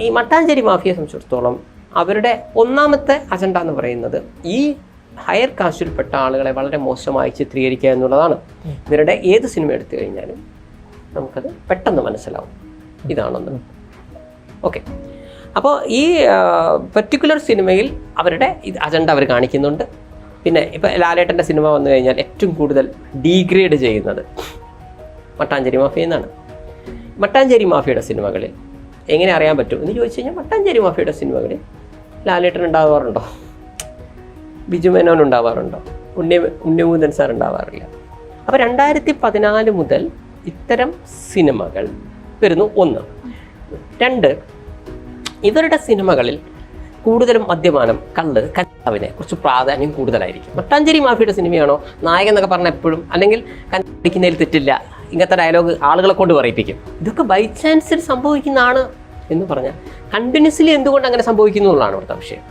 ഈ മട്ടാഞ്ചേരി മാഫിയയെ സംബന്ധിച്ചിടത്തോളം അവരുടെ ഒന്നാമത്തെ അജണ്ട എന്ന് പറയുന്നത് ഈ ഹയർ കാസ്റ്റിൽപ്പെട്ട ആളുകളെ വളരെ മോശമായി ചിത്രീകരിക്കുക എന്നുള്ളതാണ്. ഇവരുടെ ഏത് സിനിമ എടുത്തു കഴിഞ്ഞാലും നമുക്കത് പെട്ടെന്ന് മനസ്സിലാവും ഇതാണെന്ന്. ഓക്കെ, അപ്പോൾ ഈ പെർട്ടിക്കുലർ സിനിമയിൽ അവരുടെ അജണ്ട അവർ കാണിക്കുന്നുണ്ട്. പിന്നെ ഇപ്പോൾ ലാലേട്ടൻ്റെ സിനിമ വന്നു കഴിഞ്ഞാൽ ഏറ്റവും കൂടുതൽ ഡീഗ്രേഡ് ചെയ്യുന്നത് മട്ടാഞ്ചേരി മാഫിയ എന്നാണ്. മട്ടാഞ്ചേരി മാഫിയയുടെ സിനിമകളിൽ എങ്ങനെ അറിയാൻ പറ്റും എന്ന് ചോദിച്ചു കഴിഞ്ഞാൽ, മട്ടാഞ്ചേരി മാഫിയയുടെ സിനിമകളിൽ ലാലേട്ടൻ ഉണ്ടാവാറുണ്ടോ, ബിജു മേനോൻ ഉണ്ടാവാറുണ്ടോ, ഉണ്ണിമുകുന്ദൻ സാർ ഉണ്ടാവാറില്ല. അപ്പോൾ 2014 മുതൽ ഇത്തരം സിനിമകൾ വരുന്നു. 1. 2, ഇവരുടെ സിനിമകളിൽ കൂടുതലും മദ്യപാനം, കള്ള്, കഞ്ചാവിനെ കുറിച്ച് പ്രാധാന്യം കൂടുതലായിരിക്കും. മട്ടാഞ്ചേരി മാഫിയുടെ സിനിമയാണോ നായകൻ എന്നൊക്കെ പറഞ്ഞാൽ എപ്പോഴും, അല്ലെങ്കിൽ കണ്ടിക്കുന്നതിൽ തെറ്റില്ല, ഇങ്ങനത്തെ ഡയലോഗ് ആളുകളെ കൊണ്ട് പറയിപ്പിക്കും. ഇതൊക്കെ ബൈ ചാൻസിൽ സംഭവിക്കുന്നതാണ് എന്ന് പറഞ്ഞാൽ കണ്ടിന്യൂസ്ലി എന്തുകൊണ്ട് അങ്ങനെ സംഭവിക്കുന്നു എന്നുള്ളതാണ് ഇവിടുത്തെ വിഷയം.